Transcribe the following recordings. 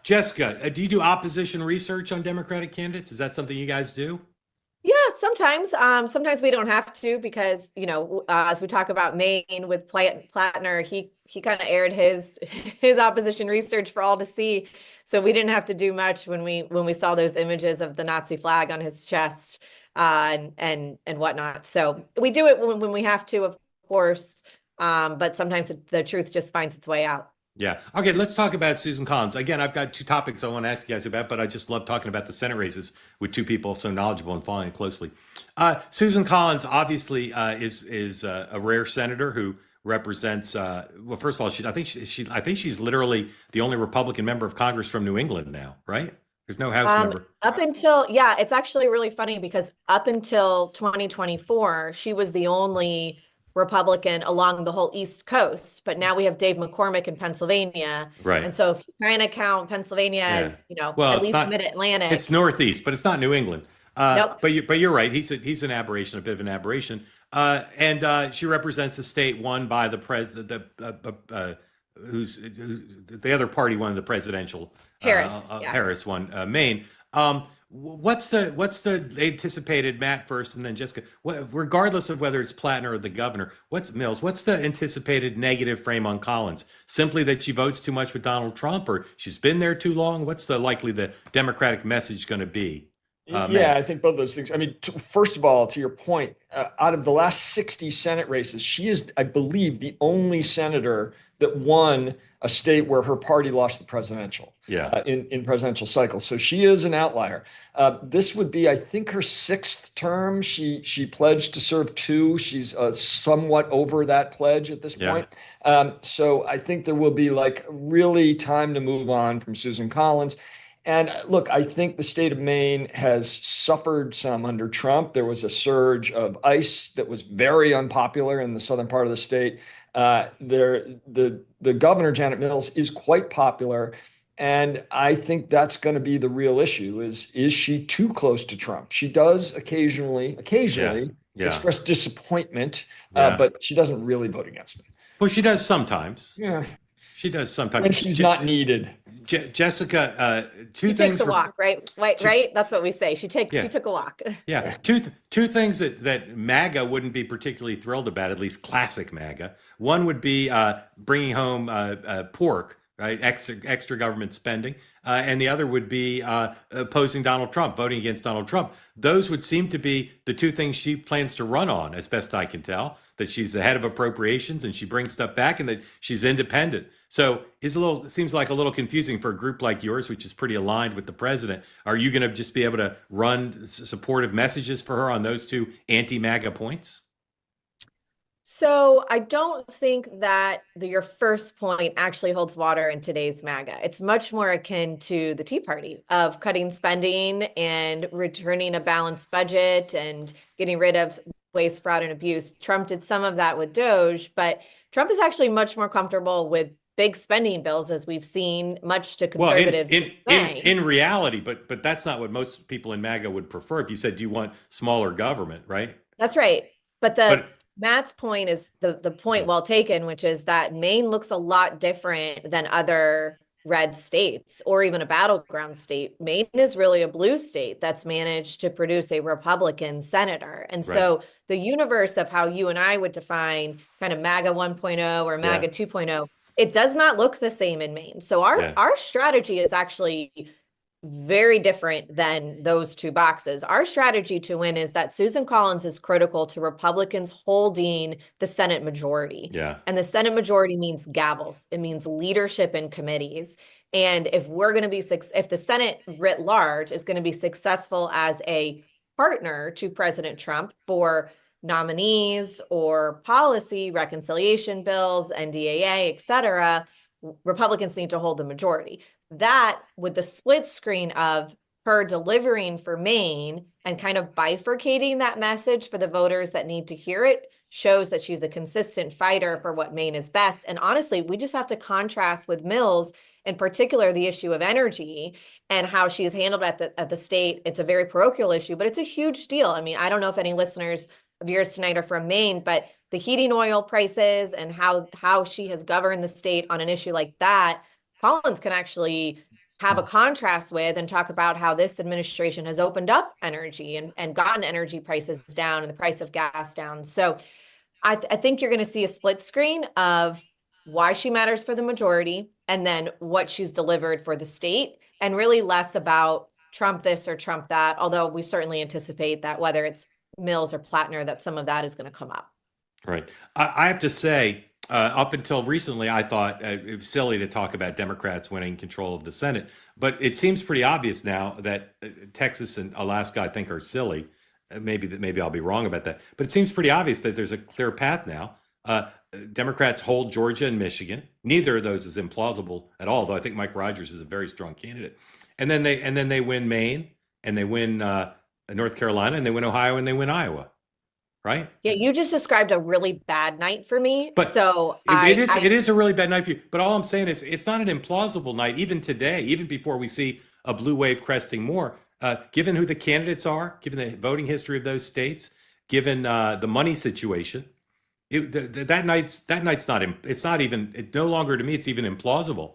Jessica, do you do opposition research on Democratic candidates? Is that something you guys do? Yeah, sometimes. Sometimes we don't have to because, as we talk about Maine with Plattner, he kind of aired his his opposition research for all to see. So we didn't have to do much when we saw those images of the Nazi flag on his chest, and whatnot. So we do it when we have to, of course. But sometimes the truth just finds its way out. Yeah. Okay, let's talk about Susan Collins. Again, I've got two topics I want to ask you guys about, but I just love talking about the Senate races with two people so knowledgeable and following it closely. Susan Collins obviously is a rare senator who represents. Well, first of all, I think she's literally the only Republican member of Congress from New England now, right? There's no House member. Up until, yeah, it's actually really funny because up until 2024, she was the only Republican along the whole East Coast. But now we have Dave McCormick in Pennsylvania. Right. And so if you kind of count Pennsylvania Yeah. as, Well, at it's least not. mid-Atlantic, It's Northeast, but it's not New England. nope, But you're right. He's an aberration, a bit of an aberration. And she represents a state won by the president, who's the other party won the presidential. Harris. Yeah. Harris won Maine. What's the anticipated, Matt first, and then Jessica? Regardless of whether it's Plattner or the governor, what's Mills? What's the anticipated negative frame on Collins? Simply that she votes too much with Donald Trump, or she's been there too long? What's the Democratic message going to be? Yeah, Matt. I think both those things. I mean, first of all, to your point, out of the last 60 Senate races, she is, I believe, the only senator that won a state where her party lost the presidential Yeah. in presidential cycles. So she is an outlier. This would be, I think, her sixth term. She pledged to serve two. She's somewhat over that pledge at this Yeah. point. So I think there will be like really time to move on from Susan Collins. And look, I think the state of Maine has suffered some under Trump. There was a surge of ICE that was very unpopular in the southern part of the state. The governor, Janet Mills, is quite popular. And I think that's going to be the real issue is she too close to Trump? She does Yeah. occasionally Yeah. express disappointment, Yeah. but she doesn't really vote against him. Well, she does sometimes. Yeah. She does sometimes. When she's not needed. Jessica, two She takes things a for walk, right? Right, two, right. That's what we say. She yeah. took a walk. Yeah, two things that MAGA wouldn't be particularly thrilled about, at least classic MAGA. One would be bringing home pork, right? Extra government spending, and the other would be opposing Donald Trump, voting against Donald Trump. Those would seem to be the two things she plans to run on, as best I can tell. That she's the head of appropriations and she brings stuff back, and that she's independent. So it seems like a little confusing for a group like yours, which is pretty aligned with the president. Are you going to just be able to run supportive messages for her on those two anti-MAGA points? So I don't think that your first point actually holds water in today's MAGA. It's much more akin to the Tea Party of cutting spending and returning a balanced budget and getting rid of waste, fraud, and abuse. Trump did some of that with Doge, but Trump is actually much more comfortable with big spending bills, as we've seen, much to Well, conservatives today. in reality, but that's not what most people in MAGA would prefer. If you said, "Do you want smaller government?" Right? That's right. But the But Matt's point is the point well taken, which is that Maine looks a lot different than other red states or even a battleground state. Maine is really a blue state that's managed to produce a Republican senator. And right, so the universe of how you and I would define kind of MAGA 1.0 or yeah, MAGA 2.0, it does not look the same in Maine. So our yeah, our strategy is actually very different than those two boxes. Our strategy to win is that Susan Collins is critical to Republicans holding the Senate majority. yeah, And the Senate majority means gavels. It means leadership in committees. And if we're going to be, if the Senate writ large is going to be successful as a partner to President Trump for nominees or policy, reconciliation bills, NDAA, et cetera, Republicans need to hold the majority. That with the split screen of her delivering for Maine and kind of bifurcating that message for the voters that need to hear it shows that she's a consistent fighter for what Maine is best. And honestly, we just have to contrast with Mills, in particular, the issue of energy and how she is handled at the state. It's a very parochial issue, but it's a huge deal. I mean, I don't know if any listeners of yours tonight are from Maine, but the heating oil prices and how she has governed the state on an issue like that, Collins can actually have a contrast with and talk about how this administration has opened up energy and gotten energy prices down and the price of gas down. So I think you're going to see a split screen of why she matters for the majority and then what she's delivered for the state, and really less about Trump this or Trump that, although we certainly anticipate that whether it's Mills or Plattner, that some of that is going to come up. Right. I have to say, up until recently, I thought it was silly to talk about Democrats winning control of the Senate. But it seems pretty obvious now that Texas and Alaska, I think, are silly. Maybe I'll be wrong about that. But it seems pretty obvious that there's a clear path now. Democrats hold Georgia and Michigan. Neither of those is implausible at all, though I think Mike Rogers is a very strong candidate. And then they win Maine, and they win North Carolina, and they win Ohio, and they win Iowa. Right? Yeah, you just described a really bad night for me. But so it is a really bad night for you. But all I'm saying is it's not an implausible night, even today, even before we see a blue wave cresting more. Given who the candidates are, given the voting history of those states, given the money situation, that night's not. It's not even. It no longer to me. It's even implausible.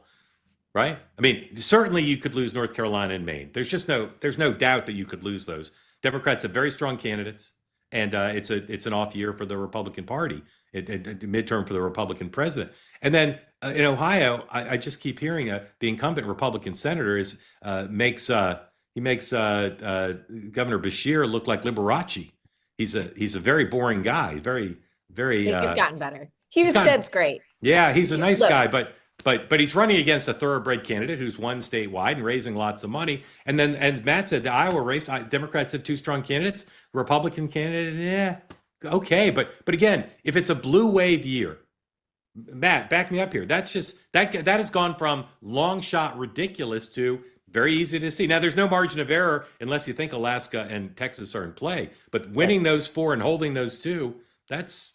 Right? I mean, certainly you could lose North Carolina and Maine. There's no doubt that you could lose those. Democrats have very strong candidates. And it's an off year for the Republican Party, midterm for the Republican president. And then in Ohio, I just keep hearing the incumbent Republican senator makes Governor Beshear look like Liberace. He's a very boring guy. He's very. He's gotten better. Husted's great. Yeah, he's a nice guy, but he's running against a thoroughbred candidate who's won statewide and raising lots of money. And Matt said the Iowa race, Democrats have two strong candidates. Republican candidate, yeah, okay, but again, if it's a blue wave year, Matt, back me up here. That's just that has gone from long shot ridiculous to very easy to see. Now, there's no margin of error unless you think Alaska and Texas are in play. But winning those four and holding those two, that's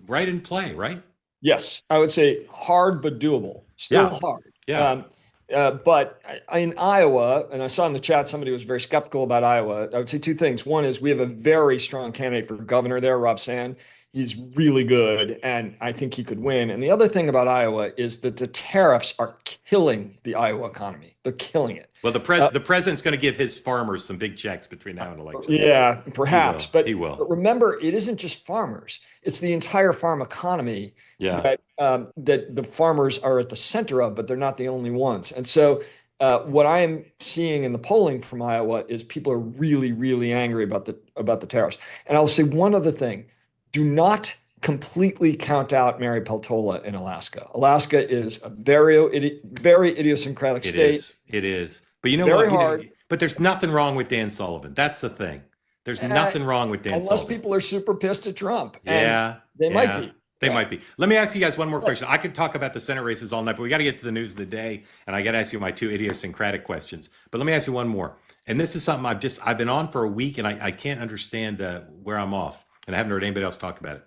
right in play, right? Yes, I would say hard but doable. Still hard. Yeah. But in Iowa, and I saw in the chat somebody was very skeptical about Iowa. I would say two things. One is we have a very strong candidate for governor there, Rob Sand. He's really good, and I think he could win. And the other thing about Iowa is that the tariffs are killing the Iowa economy. They're killing it. Well, the president's going to give his farmers some big checks between now and election. Yeah, perhaps. He will. But remember, it isn't just farmers. It's the entire farm economy that the farmers are at the center of, but they're not the only ones. And so what I am seeing in the polling from Iowa is people are really, really angry about the tariffs. And I'll say one other thing. Do not completely count out Mary Peltola in Alaska. Alaska is a very idiosyncratic state. It is. But you know very what? Hard. But there's nothing wrong with Dan Sullivan. That's the thing. There's nothing wrong with Dan Sullivan. Unless people are super pissed at Trump. Yeah. They might be. They might be. Let me ask you guys one more question. I could talk about the Senate races all night, but we got to get to the news of the day, and I got to ask you my two idiosyncratic questions. But let me ask you one more. And this is something I've been on for a week, and I can't understand where I'm off, and I haven't heard anybody else talk about it.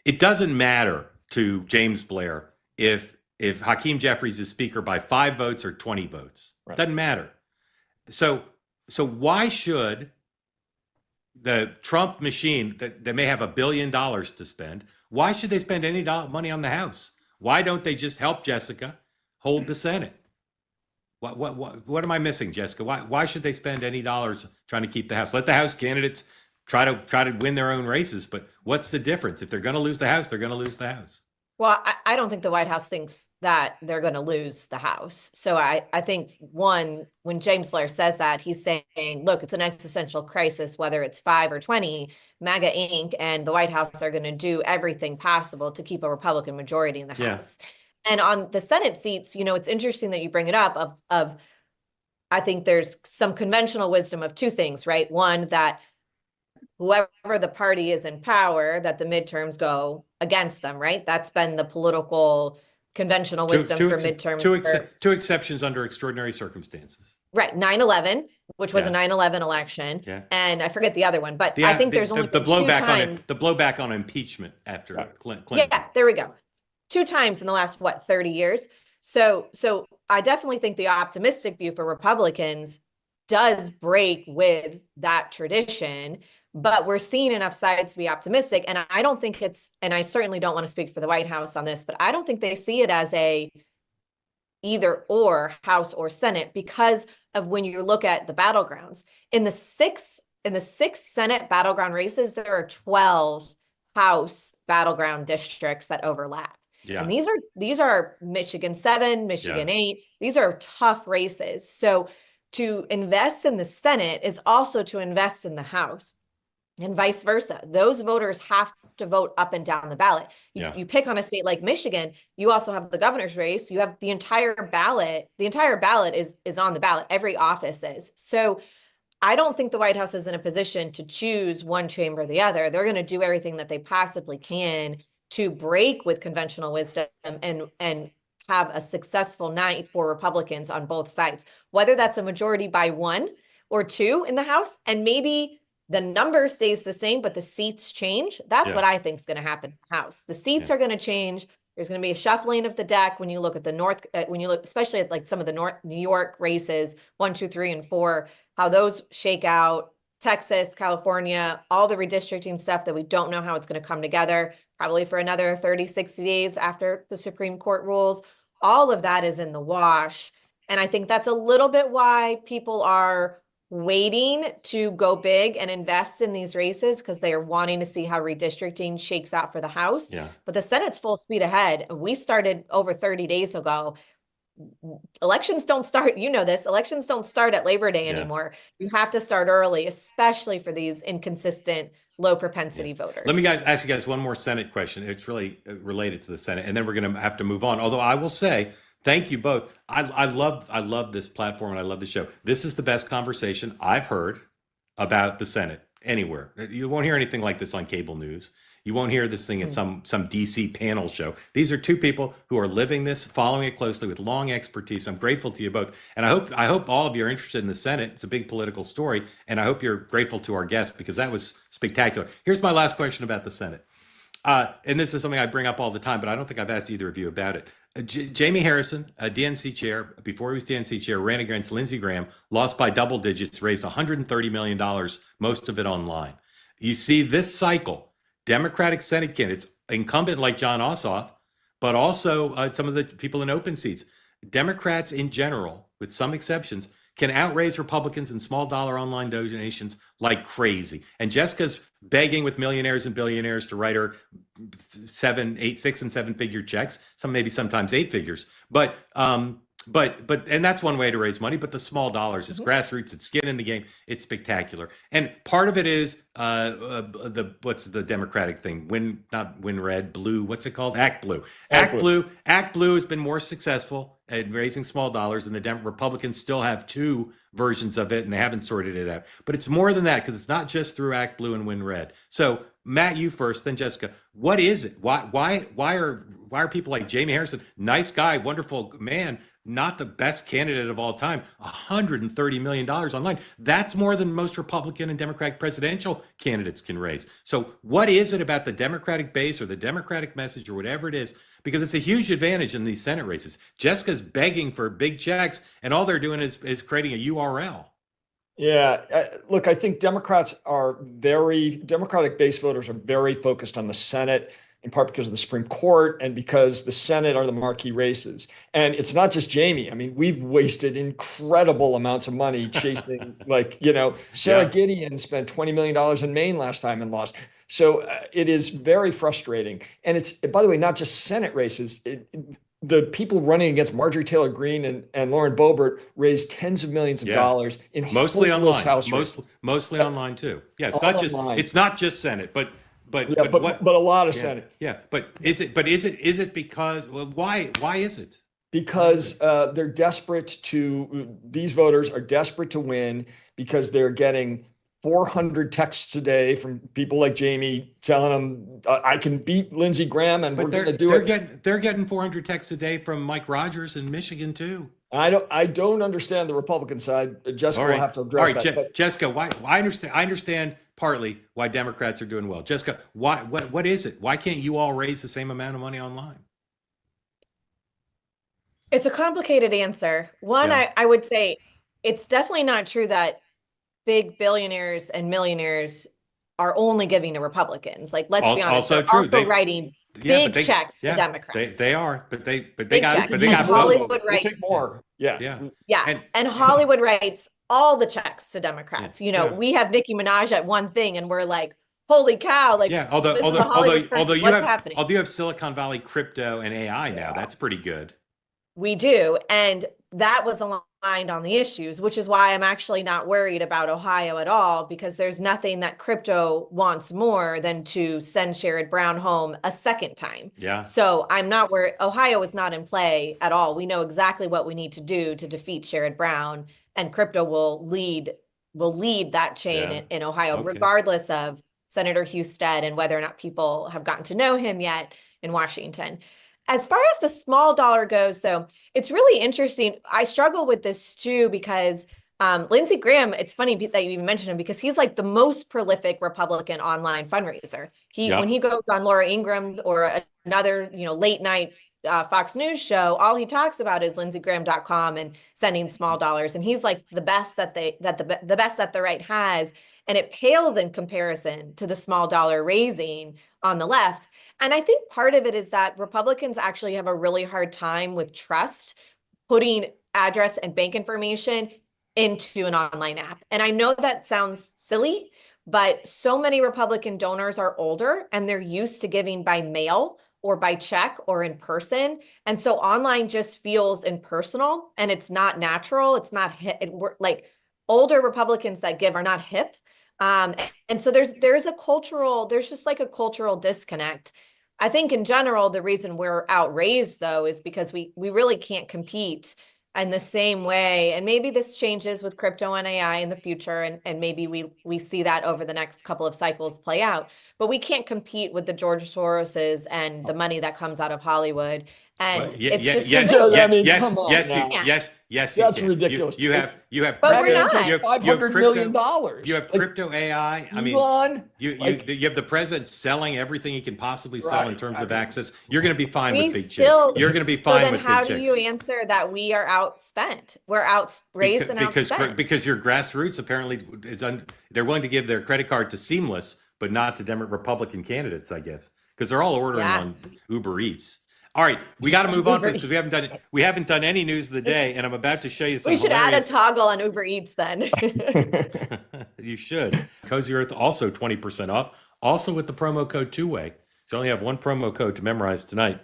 It doesn't matter to James Blair if Hakeem Jeffries is speaker by 5 votes or 20 votes. Right. Doesn't matter. So why should the Trump machine that may have $1 billion to spend, why should they spend any money on the House? Why don't they just help Jessica hold the Senate? What am I missing, Jessica? Why should they spend any dollars trying to keep the House? Let the House candidates try to win their own races, but what's the difference? If they're going to lose the House, they're going to lose the House. Well, I don't think the White House thinks that they're going to lose the House. So I think, one, when James Blair says that, he's saying, look, it's an existential crisis, whether it's 5 or 20, MAGA Inc. and the White House are going to do everything possible to keep a Republican majority in the House. And on the Senate seats, it's interesting that you bring it up of I think there's some conventional wisdom of two things, right? One, that whoever the party is in power, that the midterms go against them, right? That's been the political conventional wisdom for midterms. Two exceptions under extraordinary circumstances. Right. 9/11, which was a 9/11 election. Yeah. And I forget the other one, but I think there's only the blowback on impeachment after Clinton. Yeah, there we go. 2 times in the last, 30 years. So I definitely think the optimistic view for Republicans does break with that tradition. But we're seeing enough sides to be optimistic. And I don't think and I certainly don't want to speak for the White House on this, but I don't think they see it as either or House or Senate because of when you look at the battlegrounds. In the six Senate battleground races, there are 12 House battleground districts that overlap. Yeah. And these are Michigan 7, Michigan 8. These are tough races. So to invest in the Senate is also to invest in the House, and vice versa. Those voters have to vote up and down the ballot. You pick on a state like Michigan, you also have the governor's race, you have the entire ballot. The entire ballot is on the ballot. Every office is. So I don't think the White House is in a position to choose one chamber or the other. They're going to do everything that they possibly can to break with conventional wisdom and have a successful night for Republicans on both sides, whether that's a majority by 1 or 2 in the House, and maybe the number stays the same, but the seats change. That's what I think is going to happen in the House. The seats are going to change. There's going to be a shuffling of the deck when you look at the North, when you look, especially at like some of the New York races, 1, 2, 3, and 4, how those shake out. Texas, California, all the redistricting stuff that we don't know how it's going to come together, probably for another 30, 60 days after the Supreme Court rules. All of that is in the wash. And I think that's a little bit why people are waiting to go big and invest in these races, because they are wanting to see how redistricting shakes out for the House. But the Senate's full speed ahead. We started over 30 days ago. Elections don't start, you know this, elections don't start at Labor Day anymore. You have to start early, especially for these inconsistent, low propensity voters. Let me ask you guys one more Senate question. It's really related to the Senate, and then we're going to have to move on. Although I will say, thank you both. I love this platform and I love the show. This is the best conversation I've heard about the Senate anywhere. You won't hear anything like this on cable news. You won't hear this thing at some DC panel show. These are two people who are living this, following it closely with long expertise. I'm grateful to you both. And I hope all of you are interested in the Senate. It's a big political story. And I hope you're grateful to our guest, because that was spectacular. Here's my last question about the Senate. And this is something I bring up all the time, but I don't think I've asked either of you about it. Jamie Harrison, a DNC chair, before he was DNC chair, ran against Lindsey Graham, lost by double digits, raised $130 million, most of it online. You see this cycle, Democratic Senate candidates, incumbent like John Ossoff, but also some of the people in open seats. Democrats in general, with some exceptions, can outraise Republicans in small dollar online donations like crazy. And Jessica's begging with millionaires and billionaires to write her 6 and 7 figure checks, maybe sometimes 8 figures. But and that's one way to raise money. But the small dollars, it's grassroots, it's skin in the game, it's spectacular. And part of it is what's the Democratic thing? Not win red, blue. What's it called? Act Blue. Act Blue has been more successful at raising small dollars, and the Republicans still have 2 versions of it, and they haven't sorted it out. But it's more than that, because it's not just through Act Blue and Win Red. So Matt, you first, then Jessica. What is it? Why are people like Jamie Harrison, nice guy, wonderful man, not the best candidate of all time? $130 million online. That's more than most Republican and Democratic presidential candidates can raise. So what is it about the Democratic base or the Democratic message or whatever it is? Because it's a huge advantage in these Senate races. Jessica's begging for big checks, and all they're doing is creating a URL. Yeah, look, I think Democratic base voters are very focused on the Senate, in part because of the Supreme Court and because the Senate are the marquee races. And it's not just Jamie. I mean, we've wasted incredible amounts of money chasing, Sarah Gideon spent $20 million in Maine last time and lost. So it is very frustrating. And it's, by the way, not just Senate races. The people running against Marjorie Taylor Greene and Lauren Boebert raised tens of millions of dollars in mostly online. House mostly online too. Yeah, it's not just Senate, but a lot of Senate. Yeah, but is it because why is it? Because these voters are desperate to win, because they're getting 400 texts a day from people like Jamie telling them, I can beat Lindsey Graham and we're going to do it. They're getting 400 texts a day from Mike Rogers in Michigan too. I don't understand the Republican side. Jessica will have to address that. Jessica, why? I understand partly why Democrats are doing well. Jessica, what is it? Why can't you all raise the same amount of money online? It's a complicated answer. I would say it's definitely not true that big billionaires and millionaires are only giving to Republicans. Like, let's be honest, they're also writing Big checks to Democrats. They are, but they Big got checks. but they And got Hollywood We'll writes take more. Yeah. Yeah. Yeah. And Hollywood writes all the checks to Democrats. You know, Yeah. we have Nicki Minaj at one thing and we're like, holy cow, like yeah. this is a Hollywood person. What's happening? Although you have Silicon Valley crypto and AI now, that's pretty good. We do. And that was aligned on the issues, which is why I'm actually not worried about Ohio at all, because there's nothing that crypto wants more than to send Sherrod Brown home a second time. Yeah. So I'm not worried. Ohio is not in play at all. We know exactly what we need to do to defeat Sherrod Brown, and crypto will lead that chain in Ohio, regardless of Senator Husted and whether or not people have gotten to know him yet in Washington. As far as the small dollar goes, though, it's really interesting. I struggle with this too, because Lindsey Graham, it's funny that you even mentioned him, because he's like the most prolific Republican online fundraiser. When he goes on Laura Ingraham or another, late night Fox News show, all he talks about is lindseygraham.com and sending small dollars. And he's like the best that the best that the right has. And it pales in comparison to the small dollar raising on the left. And I think part of it is that Republicans actually have a really hard time with trust, putting address and bank information into an online app. And I know that sounds silly, but so many Republican donors are older and they're used to giving by mail or by check or in person. And so online just feels impersonal and it's not natural. It's not like older Republicans that give are not hip. And so there's just like a cultural disconnect. I think in general, the reason we're outraised though, is because we really can't compete in the same way. And maybe this changes with crypto and AI in the future. And maybe we see that over the next couple of cycles play out, but we can't compete with the George Soroses and the money that comes out of Hollywood. And yes, that's ridiculous. You have but crypto, we're not. $500 million. You have crypto AI. I mean, you have the president selling everything he can possibly sell in terms of access. You're going to be fine with big checks. You're going to be fine with big checks. So then how do you answer that we are outspent? We're outraised and outspent. Because your grassroots apparently they're willing to give their credit card to Seamless, but not to Republican candidates, I guess, because they're all ordering on Uber Eats. All right, we got to move on because we haven't done any news of the day, and I'm about to show you some. We should add a toggle on Uber Eats then. You should. Cozy Earth also 20% off, also with the promo code two-way. So you only have one promo code to memorize tonight.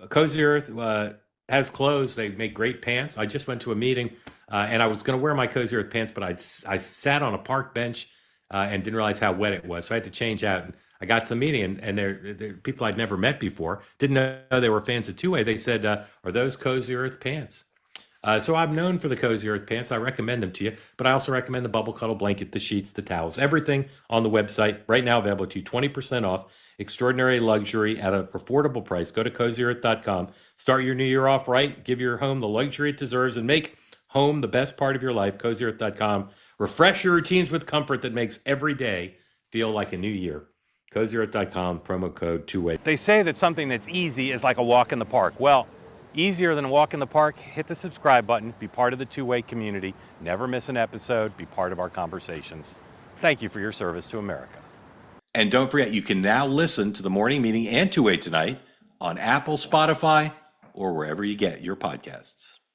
Cozy Earth has clothes. They make great pants. I just went to a meeting, and I was going to wear my Cozy Earth pants, but I sat on a park bench and didn't realize how wet it was, so I had to change out. I got to the meeting, and they're people I'd never met before. Didn't know they were fans of Two-Way. They said, "Are those Cozy Earth pants?" So I'm known for the Cozy Earth pants. I recommend them to you, but I also recommend the Bubble Cuddle blanket, the sheets, the towels, everything on the website right now available to you, 20% off. Extraordinary luxury at an affordable price. Go to CozyEarth.com. Start your new year off right. Give your home the luxury it deserves, and make home the best part of your life. CozyEarth.com. Refresh your routines with comfort that makes every day feel like a new year. CozyEarth.com, promo code two-way. They say that something that's easy is like a walk in the park. Well, easier than a walk in the park, hit the subscribe button, be part of the Two-Way community, never miss an episode, be part of our conversations. Thank you for your service to America. And don't forget, you can now listen to the morning meeting and Two-Way tonight on Apple, Spotify, or wherever you get your podcasts.